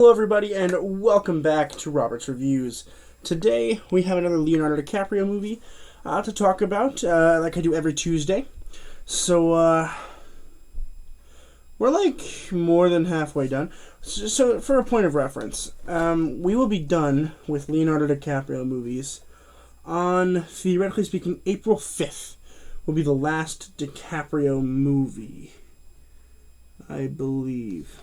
Hello everybody and welcome back to Robert's Reviews. Today we have another Leonardo DiCaprio movie to talk about, like I do every Tuesday. So we're like more than halfway done. So for a point of reference, we will be done with Leonardo DiCaprio movies on, theoretically speaking, April 5th will be the last DiCaprio movie, I believe.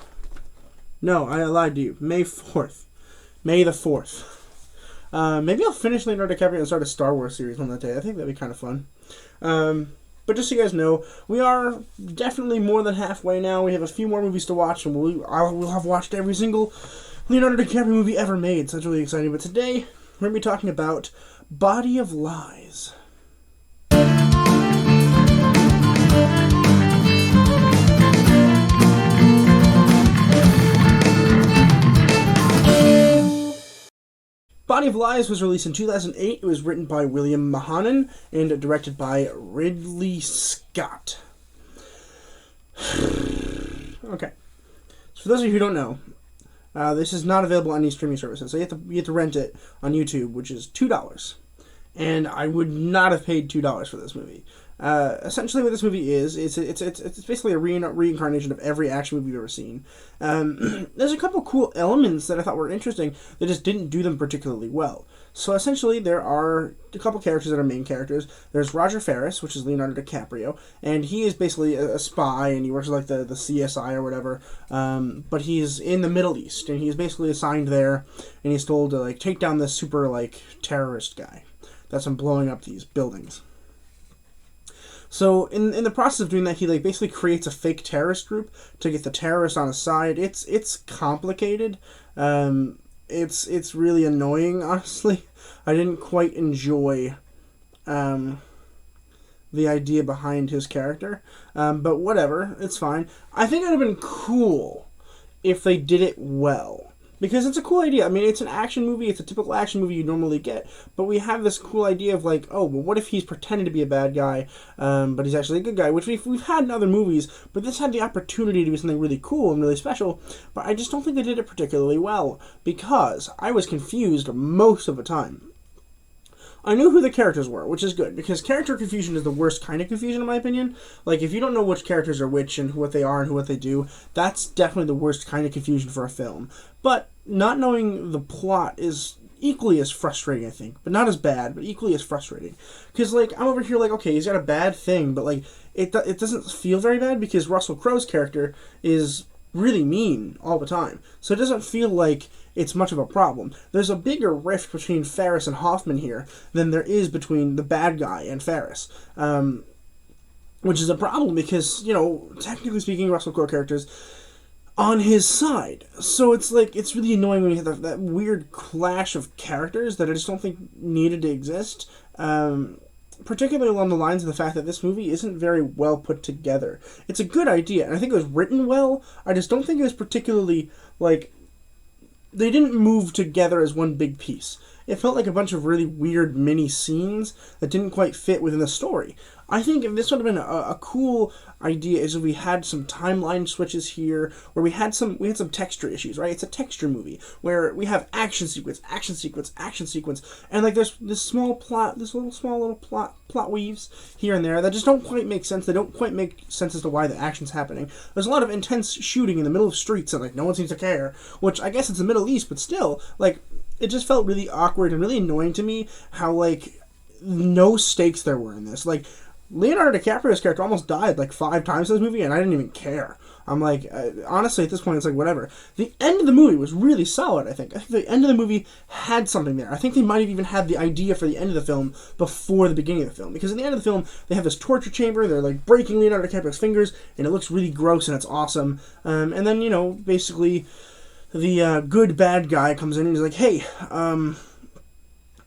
No, I lied to you. May 4th. May the 4th. Maybe I'll finish Leonardo DiCaprio and start a Star Wars series on that day. I think that'd be kind of fun. But just so you guys know, we are definitely more than halfway now. We have a few more movies to watch, and we'll have watched every single Leonardo DiCaprio movie ever made, so that's really exciting. But today, we're going to be talking about Body of Lies. Body of Lies was released in 2008. It was written by William Mahanan and directed by Ridley Scott. Okay. So for those of you who don't know, this is not available on any streaming services. So you have to rent it on YouTube, which is $2. And I would not have paid $2 for this movie. Essentially what this movie is, it's basically a reincarnation of every action movie you've ever seen. There's a couple cool elements that I thought were interesting that just didn't do them particularly well. So essentially there are a couple characters that are main characters. There's Roger Ferris, which is Leonardo DiCaprio, and he is basically a spy, and he works like the CSI or whatever, but he's in the Middle East, and he's basically assigned there, and he's told to like take down this super like terrorist guy that's been blowing up these buildings. So in the process of doing that, he like basically creates a fake terrorist group to get the terrorists on his side. It's complicated. It's really annoying, honestly. I didn't quite enjoy the idea behind his character, but whatever, it's fine. I think it would have been cool if they did it well. Because it's a cool idea. I mean, it's an action movie. It's a typical action movie you normally get. But we have this cool idea of like, oh, well, what if he's pretending to be a bad guy, but he's actually a good guy? Which we've had in other movies, but this had the opportunity to be something really cool and really special. But I just don't think they did it particularly well. Because I was confused most of the time. I knew who the characters were, which is good, because character confusion is the worst kind of confusion, in my opinion. Like, if you don't know which characters are which and what they are and what they do, that's definitely the worst kind of confusion for a film. But not knowing the plot is equally as frustrating, I think. But not as bad, but equally as frustrating. Because, like, I'm over here like, okay, he's got a bad thing, but, like, it doesn't feel very bad because Russell Crowe's character is really mean all the time. So it doesn't feel like it's much of a problem. There's a bigger rift between Ferris and Hoffman here than there is between the bad guy and Ferris. Which is a problem because, you know, technically speaking, Russell Crowe character's on his side. So it's like, it's really annoying when you have that weird clash of characters that I just don't think needed to exist. Particularly along the lines of the fact that this movie isn't very well put together. It's a good idea, and I think it was written well. I just don't think it was particularly, like, they didn't move together as one big piece. It felt like a bunch of really weird mini scenes that didn't quite fit within the story. I think if this would have been a cool idea is if we had some timeline switches here, where we had some texture issues, right? It's a texture movie where we have action sequence, and like there's this small little plot weaves here and there that just don't quite make sense. They don't quite make sense as to why the action's happening. There's a lot of intense shooting in the middle of streets and like no one seems to care, which I guess it's the Middle East, but still, like, it just felt really awkward and really annoying to me how like no stakes there were in this. Like, Leonardo DiCaprio's character almost died like 5 times in this movie, and I didn't even care. I'm like, honestly, at this point, it's like, whatever. The end of the movie was really solid, I think. I think the end of the movie had something there. I think they might have even had the idea for the end of the film before the beginning of the film. Because in the end of the film, they have this torture chamber, they're like breaking Leonardo DiCaprio's fingers, and it looks really gross, and it's awesome. And then, you know, basically, the good bad guy comes in and he's like, hey,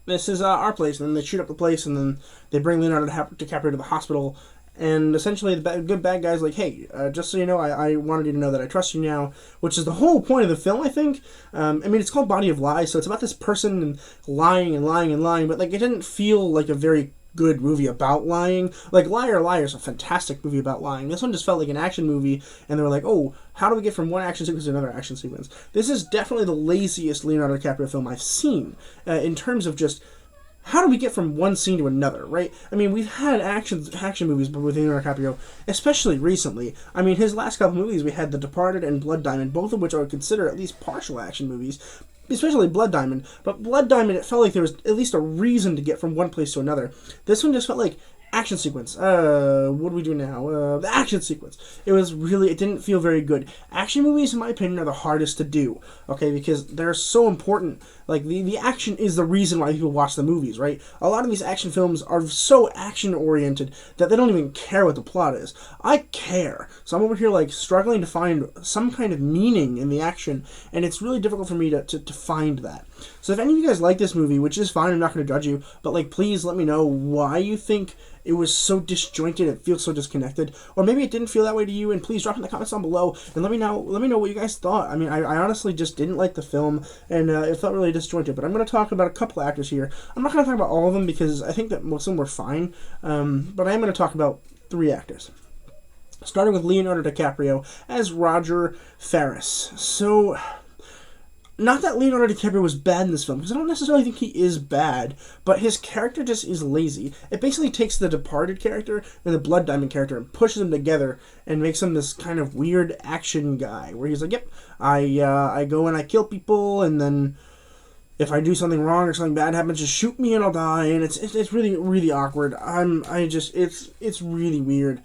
this is our place, and then they shoot up the place, and then they bring Leonardo DiCaprio to the hospital, and essentially the good bad guy's like, hey, just so you know, I wanted you to know that I trust you now, which is the whole point of the film, I think. I mean, it's called Body of Lies, so it's about this person lying, but like it didn't feel like a very good movie about lying. Like Liar Liar is a fantastic movie about lying. This one just felt like an action movie, and they were like, oh, how do we get from one action sequence to another action sequence? This is definitely the laziest Leonardo DiCaprio film I've seen in terms of just how do we get from one scene to another, right? I mean, we've had action movies with Leonardo DiCaprio, especially recently. I mean, his last couple movies, we had The Departed and Blood Diamond, both of which I would consider at least partial action movies, especially Blood Diamond. But Blood Diamond, it felt like there was at least a reason to get from one place to another. This one just felt like action sequence. What do we do now? The action sequence. It didn't feel very good. Action movies, in my opinion, are the hardest to do, okay, because they're so important. Like, the action is the reason why people watch the movies, right? A lot of these action films are so action-oriented that they don't even care what the plot is. I care. So I'm over here, like, struggling to find some kind of meaning in the action, and it's really difficult for me to find that. So if any of you guys like this movie, which is fine, I'm not going to judge you, but, like, please let me know why you think it was so disjointed, it feels so disconnected, or maybe it didn't feel that way to you, and please drop in the comments down below, and let me know what you guys thought. I mean, I honestly just didn't like the film, and it felt really disjointed, but I'm going to talk about a couple actors here. I'm not going to talk about all of them, because I think that most of them were fine, but I am going to talk about 3 actors. Starting with Leonardo DiCaprio as Roger Ferris. So, not that Leonardo DiCaprio was bad in this film, because I don't necessarily think he is bad, but his character just is lazy. It basically takes the Departed character and the Blood Diamond character and pushes them together and makes him this kind of weird action guy, where he's like, yep, I go and I kill people, and then if I do something wrong or something bad happens, just shoot me and I'll die, and it's really, really awkward. It's really weird.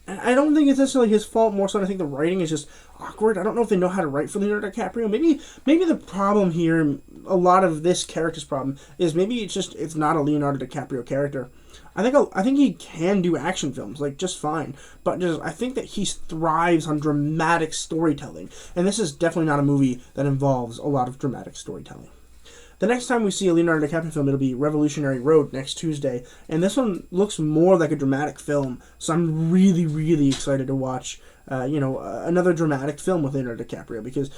I don't think it's necessarily his fault, more so I think the writing is just awkward. I don't know if they know how to write for Leonardo DiCaprio. Maybe the problem here, a lot of this character's problem, is maybe it's not a Leonardo DiCaprio character. I think he can do action films, like, just fine, but I think that he thrives on dramatic storytelling, and this is definitely not a movie that involves a lot of dramatic storytelling. The next time we see a Leonardo DiCaprio film, it'll be Revolutionary Road next Tuesday, and this one looks more like a dramatic film, so I'm really, really excited to watch, another dramatic film with Leonardo DiCaprio, because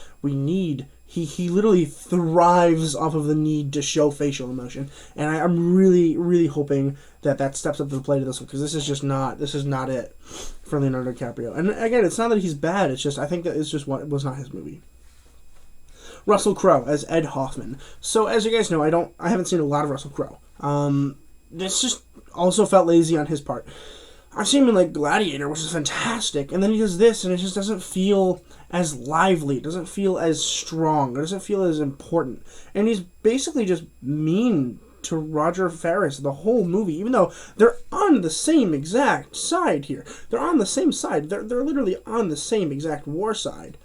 he literally thrives off of the need to show facial emotion, and I'm really, really hoping that steps up to the plate of this one, because this is not it for Leonardo DiCaprio. And again, it's not that he's bad, I think that it's just what was not his movie. Russell Crowe as Ed Hoffman. So as you guys know, I haven't seen a lot of Russell Crowe. This just also felt lazy on his part. I've seen him in, like, Gladiator, which is fantastic, and then he does this, and it just doesn't feel as lively, it doesn't feel as strong, it doesn't feel as important. And he's basically just mean to Roger Ferris the whole movie, even though they're on the same exact side here. They're on the same side. They're literally on the same exact war side.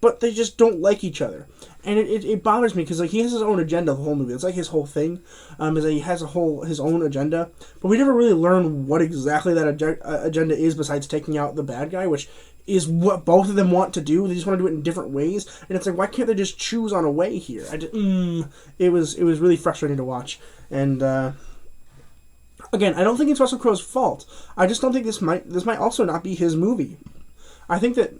But they just don't like each other. And it bothers me, because, like, he has his own agenda the whole movie. It's like his whole thing, is that he has his own agenda. But we never really learn what exactly that agenda is, besides taking out the bad guy, which is what both of them want to do. They just want to do it in different ways. And it's like, why can't they just choose on a way here? It was really frustrating to watch. And again, I don't think it's Russell Crowe's fault. I just don't think this might also not be his movie. I think that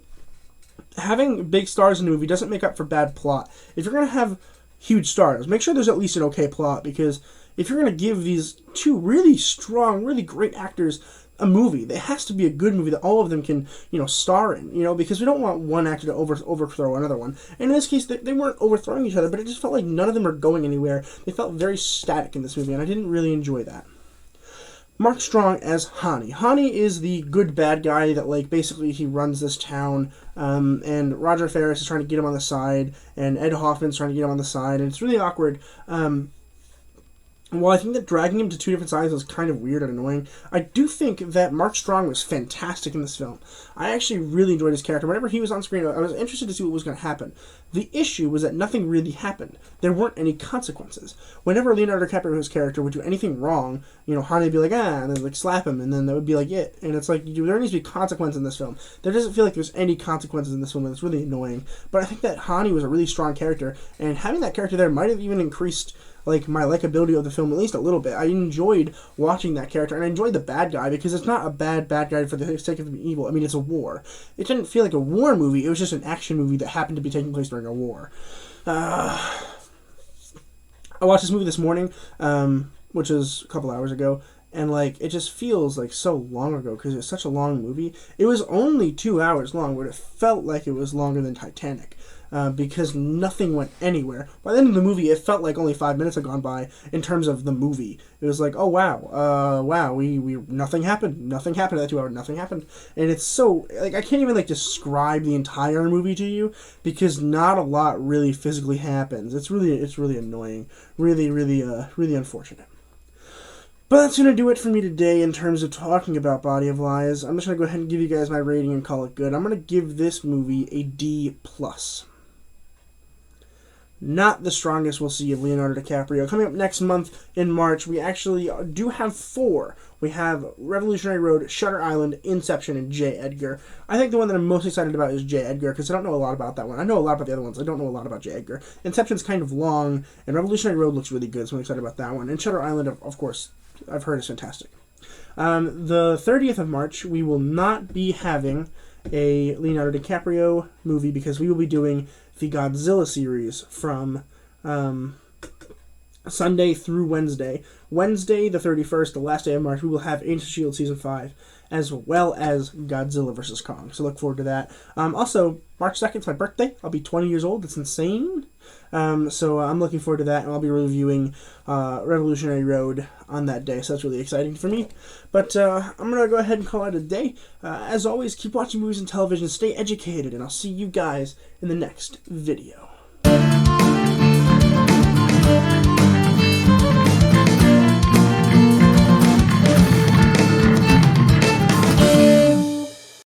having big stars in a movie doesn't make up for bad plot. If you're going to have huge stars, make sure there's at least an okay plot, because if you're going to give these 2 really strong, really great actors a movie, it has to be a good movie that all of them can, star in, because we don't want one actor to overthrow another one. And in this case, they weren't overthrowing each other, but it just felt like none of them are going anywhere. They felt very static in this movie, and I didn't really enjoy that. Mark Strong as Hani. Hani is the good bad guy that, like, basically he runs this town, and Roger Ferris is trying to get him on the side, and Ed Hoffman's trying to get him on the side, and it's really awkward. While I think that dragging him to 2 different sides was kind of weird and annoying, I do think that Mark Strong was fantastic in this film. I actually really enjoyed his character. Whenever he was on screen, I was interested to see what was going to happen. The issue was that nothing really happened. There weren't any consequences. Whenever Leonardo DiCaprio's character would do anything wrong, Hani would be like, and then, like, slap him, and then that would be like it. And it's like, there needs to be consequence in this film. There doesn't feel like there's any consequences in this film, and it's really annoying. But I think that Hani was a really strong character, and having that character there might have even increased, like, my likability of the film at least a little bit. I enjoyed watching that character, and I enjoyed the bad guy, because it's not a bad guy for the sake of being evil. I mean, it's a war. It didn't feel like a war movie. It was just an action movie that happened to be taking place during a war. I watched this movie this morning. which is a couple hours ago, and like it just feels like so long ago because it's such a long movie. It was only 2 hours long, but it felt like it was longer than Titanic. Because nothing went anywhere. By the end of the movie, it felt like only 5 minutes had gone by in terms of the movie. It was like, oh wow, we nothing happened in that 2 hours, nothing happened, and it's so like I can't even like describe the entire movie to you because not a lot really physically happens. It's really annoying, really unfortunate. But that's going to do it for me today in terms of talking about Body of Lies. I'm just going to go ahead and give you guys my rating and call it good. I'm going to give this movie a D+. Not the strongest we'll see of Leonardo DiCaprio. Coming up next month in March, we actually do have 4. We have Revolutionary Road, Shutter Island, Inception, and J. Edgar. I think the one that I'm most excited about is J. Edgar, because I don't know a lot about that one. I know a lot about the other ones. I don't know a lot about J. Edgar. Inception's kind of long, and Revolutionary Road looks really good, so I'm excited about that one. And Shutter Island, of course, I've heard is fantastic. The 30th of March, we will not be having a Leonardo DiCaprio movie because we will be doing the Godzilla series from Sunday through Wednesday. Wednesday, the 31st, the last day of March, we will have Agents of S.H.I.E.L.D. Season 5, as well as Godzilla vs. Kong. So look forward to that. Also, March 2nd is my birthday. I'll be 20 years old. That's insane. So I'm looking forward to that, and I'll be reviewing Revolutionary Road on that day, so that's really exciting for me. But I'm going to go ahead and call it a day. As always, keep watching movies and television, stay educated, and I'll see you guys in the next video.